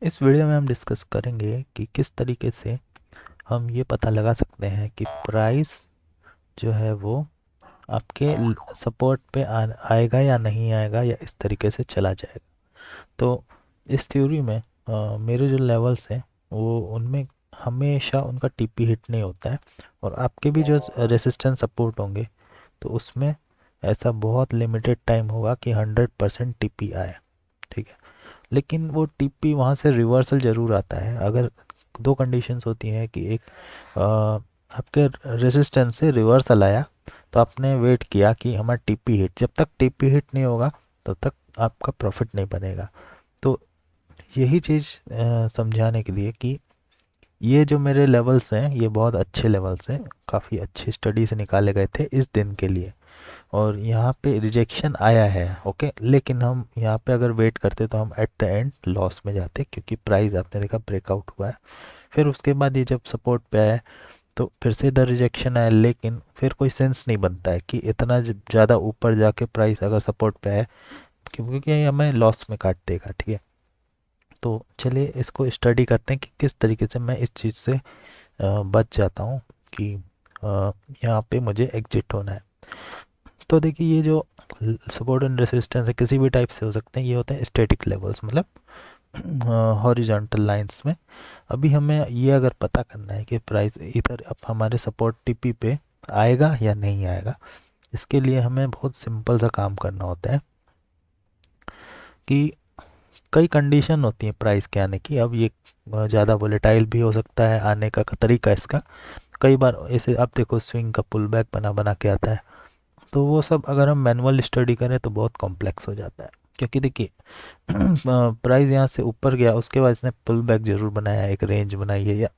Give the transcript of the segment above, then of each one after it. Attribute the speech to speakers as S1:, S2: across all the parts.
S1: इस वीडियो में हम डिस्कस करेंगे कि किस तरीके से हम ये पता लगा सकते हैं कि प्राइस जो है वो आपके सपोर्ट पे आएगा या नहीं आएगा या इस तरीके से चला जाएगा। तो इस थ्योरी में मेरे जो लेवल्स हैं वो उनमें हमेशा उनका टीपी हिट नहीं होता है, और आपके भी जो रेसिस्टेंस सपोर्ट होंगे तो उसमें ऐसा बहुत लिमिटेड टाइम होगा कि 100% टीपी आए। ठीक है, लेकिन वो टीपी वहाँ से रिवर्सल ज़रूर आता है। अगर दो कंडीशंस होती हैं कि एक आपके रेजिस्टेंस से रिवर्सल आया तो आपने वेट किया कि हमारा टीपी हिट, जब तक टीपी हिट नहीं होगा तब तक आपका प्रॉफिट नहीं बनेगा। तो यही चीज़ समझाने के लिए कि ये जो मेरे लेवल्स हैं ये बहुत अच्छे लेवल्स हैं, काफ़ी अच्छी स्टडी से निकाले गए थे इस दिन के लिए, और यहाँ पे रिजेक्शन आया है। ओके, लेकिन हम यहाँ पे अगर वेट करते तो हम एट द एंड लॉस में जाते, क्योंकि प्राइस आपने देखा ब्रेकआउट हुआ है। फिर उसके बाद ये जब सपोर्ट पे आया तो फिर से इधर रिजेक्शन आया, लेकिन फिर कोई सेंस नहीं बनता है कि इतना ज़्यादा ऊपर जाके प्राइस अगर सपोर्ट पे आए, क्योंकि ये हमें लॉस में काट देगा। ठीक है, तो चलिए इसको स्टडी करते हैं कि किस तरीके से मैं इस चीज़ से बच जाता हूँ कि यहाँ पे मुझे एग्जिट होना है। तो देखिए, ये जो सपोर्ट एंड रेसिस्टेंस है किसी भी टाइप से हो सकते हैं, ये होते हैं स्टैटिक लेवल्स, मतलब हॉरिजॉन्टल लाइंस में। अभी हमें ये अगर पता करना है कि प्राइस इधर अब हमारे सपोर्ट टीपी पे आएगा या नहीं आएगा, इसके लिए हमें बहुत सिंपल सा काम करना होता है कि कई कंडीशन होती हैं प्राइस के आने की। अब ये ज़्यादा वोलेटाइल भी हो सकता है आने का तरीका इसका। कई बार ऐसे आप देखो स्विंग का पुल बैक बना बना के आता है, तो वो सब अगर हम मैनुअल स्टडी करें तो बहुत कॉम्प्लेक्स हो जाता है। क्योंकि देखिए प्राइस यहाँ से ऊपर गया, उसके बाद इसने पुल बैक जरूर बनाया, एक रेंज बनाई है, या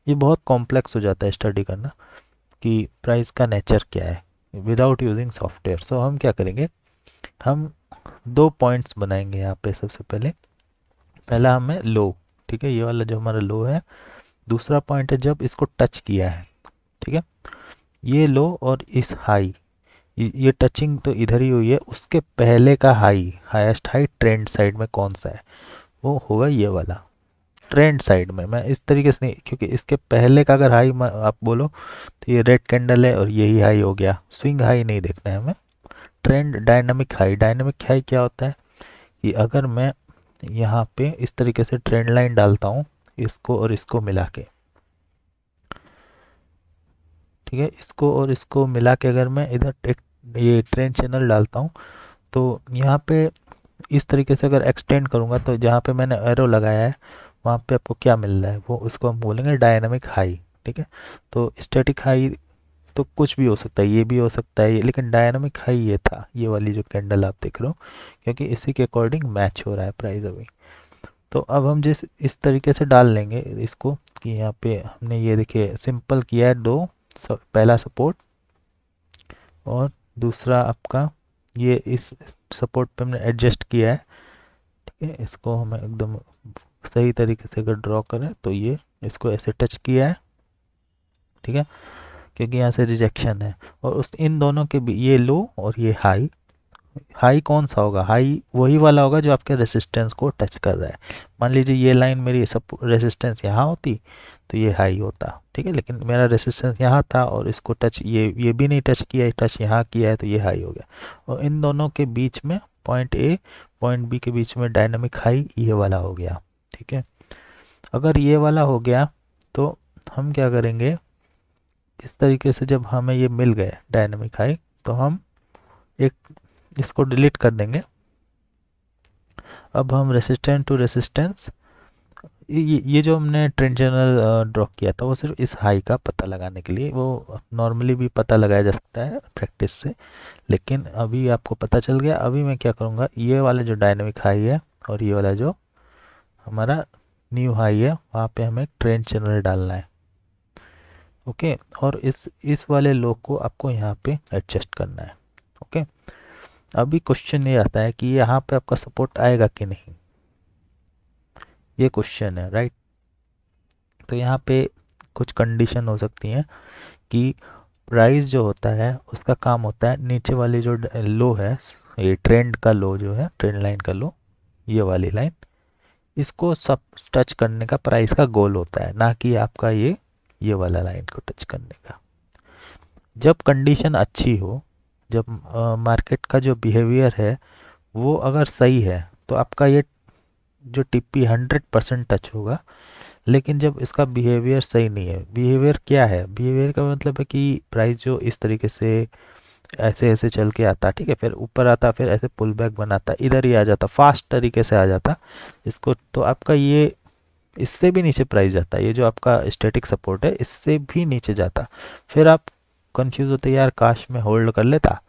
S1: ये बहुत कॉम्प्लेक्स हो जाता है स्टडी करना कि प्राइस का नेचर क्या है विदाउट यूजिंग सॉफ्टवेयर। सो हम क्या करेंगे, हम दो पॉइंट्स बनाएंगे यहाँ पे। सबसे पहले पहला हमें लो, ठीक है, ये वाला जो हमारा लो है। दूसरा पॉइंट है जब इसको टच किया है, ठीक है, ये लो और इस हाई, ये टचिंग तो इधर ही हुई है, उसके पहले का high, highest high trend side में कौन सा है, वो होगा ये वाला। ट्रेंड साइड में मैं इस तरीके से नहीं, क्योंकि इसके पहले का अगर हाई आप बोलो तो ये रेड कैंडल है और यही हाई हो गया। स्विंग हाई नहीं देखना है हमें, trend dynamic high. Dynamic high क्या होता है कि अगर मैं यहाँ पे इस तरीके से ट्रेंड लाइन डालता हूँ, इसको और इसको मिला के, ठीक है, इसको और इसको मिला के अगर मैं इधर एक ये ट्रेंड चैनल डालता हूँ, तो यहाँ पे इस तरीके से अगर एक्सटेंड करूँगा तो जहाँ पे मैंने एरो लगाया है वहाँ पे आपको क्या मिल रहा है, वो उसको हम बोलेंगे डायनामिक हाई। ठीक है, तो स्टैटिक हाई तो कुछ भी हो सकता है, ये भी हो सकता है ये, लेकिन डायनामिक हाई ये था, ये वाली जो कैंडल आप देख रहे हो, क्योंकि इसी के अकॉर्डिंग मैच हो रहा है प्राइस अभी। तो अब हम जिस इस तरीके से डाल लेंगे इसको कि यहाँ पे हमने ये देखिए सिंपल किया है दो, पहला सपोर्ट और दूसरा आपका ये इस सपोर्ट पे हमने एडजस्ट किया है। ठीक है, इसको हमें एकदम सही तरीके से अगर ड्रॉ करें तो ये इसको ऐसे टच किया है, ठीक है, क्योंकि यहाँ से रिजेक्शन है। और उस इन दोनों के भी ये लो और ये हाई, हाई कौन सा होगा, हाई वही वाला होगा जो आपके रेसिस्टेंस को टच कर रहा है। मान लीजिए ये लाइन मेरी सब रेसिस्टेंस यहाँ होती तो ये हाई होता, ठीक है, लेकिन मेरा रेसिस्टेंस यहाँ था और इसको टच ये भी नहीं टच किया, टच यहाँ किया है तो ये हाई हो गया। और इन दोनों के बीच में पॉइंट ए पॉइंट बी के बीच में डायनामिक हाई ये वाला हो गया। ठीक है, अगर ये वाला हो गया तो हम क्या करेंगे, इस तरीके से जब हमें ये मिल गए डायनामिक हाई तो हम एक इसको डिलीट कर देंगे। अब हम रेसिस्टेंस टू रेसिस्टेंस, ये जो हमने ट्रेंड चैनल ड्रॉ किया था वो सिर्फ इस हाई का पता लगाने के लिए, वो नॉर्मली भी पता लगाया जा सकता है प्रैक्टिस से, लेकिन अभी आपको पता चल गया। अभी मैं क्या करूँगा, ये वाला जो डायनामिक हाई है और ये वाला जो हमारा न्यू हाई है वहाँ पे हमें ट्रेंड चैनल डालना है। ओके, और इस वाले लो को आपको यहाँ पे एडजस्ट करना है। ओके, अभी क्वेश्चन ये आता है कि यहाँ पे आपका सपोर्ट आएगा कि नहीं, ये क्वेश्चन है, राइट। तो यहाँ पे कुछ कंडीशन हो सकती हैं कि प्राइस जो होता है उसका काम होता है नीचे वाली जो लो है, ये ट्रेंड का लो जो है, ट्रेंड लाइन का लो, ये वाली लाइन, इसको सब टच करने का प्राइस का गोल होता है, ना कि आपका ये वाला लाइन को टच करने का। जब कंडीशन अच्छी हो, जब मार्केट का जो बिहेवियर है वो अगर सही है, तो आपका ये जो टिप्पी 100% टच होगा। लेकिन जब इसका बिहेवियर सही नहीं है, बिहेवियर क्या है, बिहेवियर का मतलब है कि प्राइस जो इस तरीके से ऐसे ऐसे चल के आता, ठीक है, फिर ऊपर आता, फिर ऐसे पुल बैक बनाता, इधर ही आ जाता, फास्ट तरीके से आ जाता इसको, तो आपका ये इससे भी नीचे प्राइस जाता, ये जो आपका स्टैटिक सपोर्ट है इससे भी नीचे जाता। फिर आप कंफ्यूज होते, यार काश मैं होल्ड कर लेता,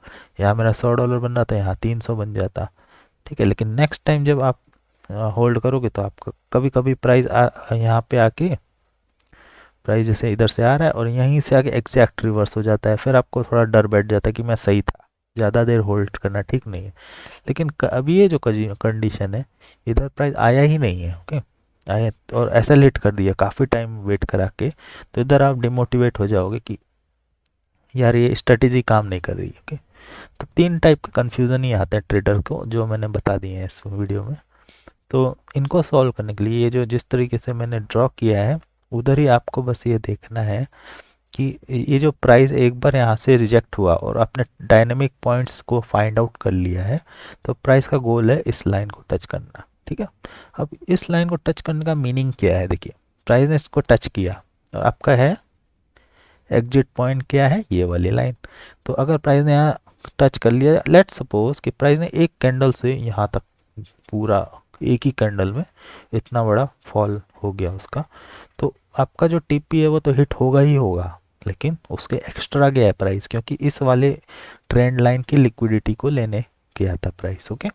S1: यहाँ मेरा $100 बन रहा था, यहाँ 300 बन जाता, ठीक है। लेकिन नेक्स्ट टाइम जब आप होल्ड करोगे तो आपका कभी कभी प्राइस यहाँ पे आके प्राइस जैसे इधर से आ रहा है और यहीं से आके एग्जैक्ट रिवर्स हो जाता है, फिर आपको थोड़ा डर बैठ जाता है कि मैं सही था, ज़्यादा देर होल्ड करना ठीक नहीं है। लेकिन अभी ये जो कंडीशन है, इधर प्राइस आया ही नहीं है, ओके, आया और ऐसा लेट कर दिया काफ़ी टाइम वेट करा के, तो इधर आप डिमोटिवेट हो जाओगे कि यार ये स्ट्रेटेजी काम नहीं कर रही, ओके। तो 3 टाइप के कन्फ्यूज़न ही आते हैं ट्रेडर को, जो मैंने बता दिए हैं इस वीडियो में। तो इनको सॉल्व करने के लिए ये जो जिस तरीके से मैंने ड्रॉ किया है, उधर ही आपको बस ये देखना है कि ये जो प्राइस एक बार यहाँ से रिजेक्ट हुआ और आपने डायनेमिक पॉइंट्स को फाइंड आउट कर लिया है, तो प्राइस का गोल है इस लाइन को टच करना, ठीक है। अब इस लाइन को टच करने का मीनिंग क्या है, देखिए प्राइस ने इसको टच किया और आपका है एग्जिट पॉइंट क्या है, ये वाली लाइन। तो अगर प्राइस ने यहाँ टच कर लिया, लेट सपोज कि प्राइस ने एक कैंडल से यहाँ तक पूरा एक ही कैंडल में इतना बड़ा फॉल हो गया उसका, तो आपका जो टीपी है वो तो हिट होगा ही होगा, लेकिन उसके एक्स्ट्रा गया है प्राइस, क्योंकि इस वाले ट्रेंड लाइन की लिक्विडिटी को लेने गया था प्राइस, ओके।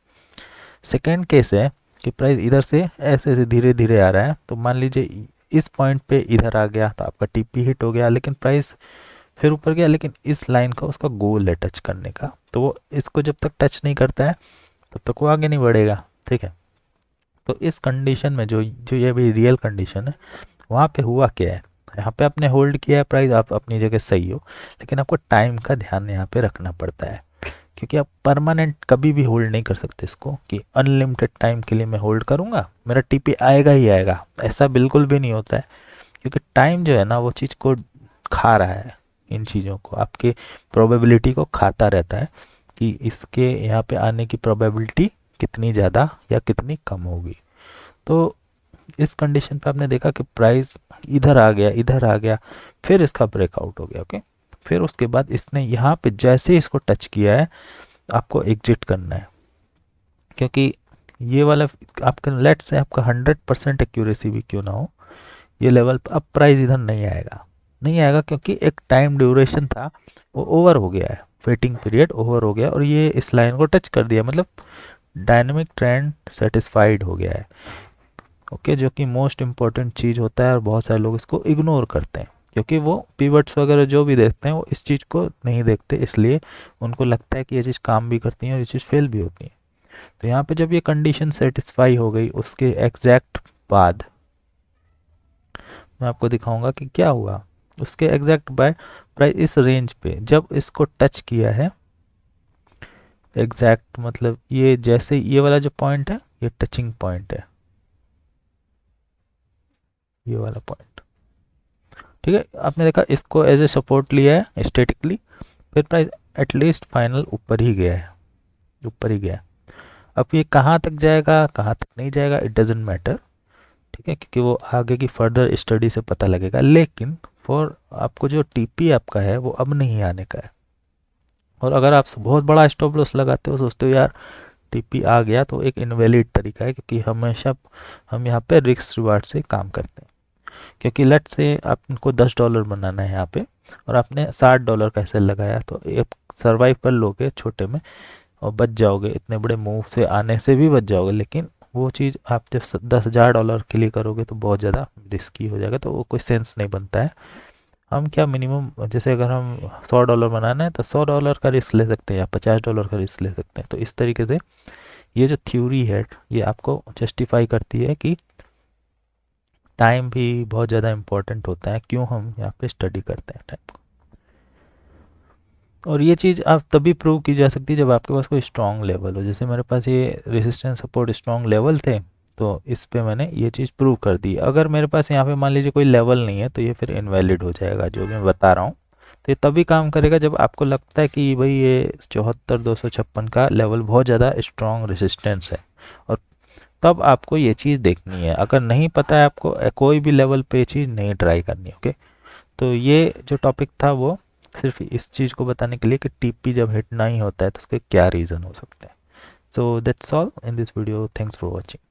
S1: सेकेंड केस है कि प्राइस इधर से ऐसे ऐसे धीरे धीरे आ रहा है, तो मान लीजिए इस पॉइंट पे इधर आ गया तो आपका टीपी हिट हो गया, लेकिन प्राइस फिर ऊपर गया, लेकिन इस लाइन का उसका गोल है टच करने का, तो वो इसको जब तक टच नहीं करता है तब तक वो आगे नहीं बढ़ेगा, ठीक है। तो इस कंडीशन में जो जो ये भी रियल कंडीशन है, वहाँ पे हुआ क्या है, यहाँ पे आपने होल्ड किया है प्राइस, आप अपनी जगह सही हो, लेकिन आपको टाइम का ध्यान यहाँ पे रखना पड़ता है, क्योंकि आप परमानेंट कभी भी होल्ड नहीं कर सकते इसको कि अनलिमिटेड टाइम के लिए मैं होल्ड करूँगा, मेरा टीपी आएगा ही आएगा, ऐसा बिल्कुल भी नहीं होता है। क्योंकि टाइम जो है ना वो चीज़ को खा रहा है, इन चीज़ों को आपके प्रोबेबिलिटी को खाता रहता है कि इसके यहाँ पे आने की प्रोबेबिलिटी कितनी ज़्यादा या कितनी कम होगी। तो इस कंडीशन पे आपने देखा कि प्राइस इधर आ गया, इधर आ गया, फिर इसका ब्रेकआउट हो गया, ओके। फिर उसके बाद इसने यहाँ पे जैसे इसको टच किया है, आपको एग्जिट करना है, क्योंकि ये वाला आपका लेट से आपका 100% एक्यूरेसी भी क्यों ना हो, ये लेवल पर अब प्राइस इधर नहीं आएगा, नहीं आएगा, क्योंकि एक टाइम ड्यूरेशन था वो ओवर हो गया है, वेटिंग पीरियड ओवर हो गया और ये इस लाइन को टच कर दिया, मतलब डायनेमिक ट्रेंड सेटिस्फाइड हो गया है, ओके। जो कि मोस्ट इम्पॉर्टेंट चीज़ होता है और बहुत सारे लोग इसको इग्नोर करते हैं, क्योंकि वो पिवट्स वगैरह जो भी देखते हैं वो इस चीज़ को नहीं देखते, इसलिए उनको लगता है कि ये चीज़ काम भी करती है और ये चीज़ फेल भी होती है। तो यहाँ पे जब ये कंडीशन सेटिस्फाई हो गई, उसके एग्जैक्ट बाद मैं आपको दिखाऊंगा कि क्या हुआ। उसके एग्जैक्ट बाय प्राइस इस रेंज पे जब इसको टच किया है, एग्जैक्ट मतलब ये जैसे ये वाला जो पॉइंट है ये टचिंग पॉइंट है, ये वाला पॉइंट, ठीक है। आपने देखा इसको एज ए सपोर्ट लिया है स्टेटिकली, फिर प्राइस एटलीस्ट फाइनल ऊपर ही गया है, ऊपर ही गया है। अब ये कहाँ तक जाएगा कहाँ तक नहीं जाएगा इट डजेंट मैटर, ठीक है, क्योंकि वो आगे की फर्दर स्टडी से पता लगेगा। लेकिन फॉर आपको जो टीपी आपका है वो अब नहीं आने का है, और अगर आप बहुत बड़ा स्टॉप लॉस लगाते हो, सोचते हो यार टीपी आ गया, तो एक इनवैलिड तरीका है, क्योंकि हमेशा हम यहाँ पे रिस्क रिवार्ड से काम करते हैं। क्योंकि लेट से आपको $10 बनाना है यहाँ पे और आपने $60 का ऐसे लगाया, तो एक सर्वाइव कर लोगे छोटे में और बच जाओगे, इतने बड़े मूव से आने से भी बच जाओगे। लेकिन वो चीज़ आप जब $10,000 के लिए करोगे तो बहुत ज़्यादा रिस्की हो जाएगा, तो वो कोई सेंस नहीं बनता है। हम क्या मिनिमम, जैसे अगर हम $100 बनाना है तो $100 का रिस्क ले सकते हैं या $50 का रिस्क ले सकते हैं। तो इस तरीके से ये जो थ्योरी है ये आपको जस्टिफाई करती है कि टाइम भी बहुत ज़्यादा इम्पोर्टेंट होता है, क्यों हम यहाँ पे स्टडी करते हैं टाइम को। और ये चीज़ आप तभी प्रूव की जा सकती है जब आपके पास कोई स्ट्रॉन्ग लेवल हो, जैसे मेरे पास ये रेजिस्टेंस सपोर्ट स्ट्रॉन्ग लेवल थे, तो इस पे मैंने ये चीज़ प्रूव कर दी। अगर मेरे पास यहाँ पे मान लीजिए कोई लेवल नहीं है तो ये फिर इनवैलिड हो जाएगा जो मैं बता रहा हूँ। तो ये तभी काम करेगा जब आपको लगता है कि भाई ये 74,256 का लेवल बहुत ज़्यादा स्ट्रॉन्ग रेजिस्टेंस है, और तब आपको ये चीज़ देखनी है। अगर नहीं पता है आपको, कोई भी लेवल पे चीज़ नहीं ट्राई करनी। ओके, तो ये जो टॉपिक था वो सिर्फ इस चीज़ को बताने के लिए कि टीपी जब हिट नहीं होता है तो उसके क्या रीज़न हो सकते हैं। So that's all in this video, thanks for watching.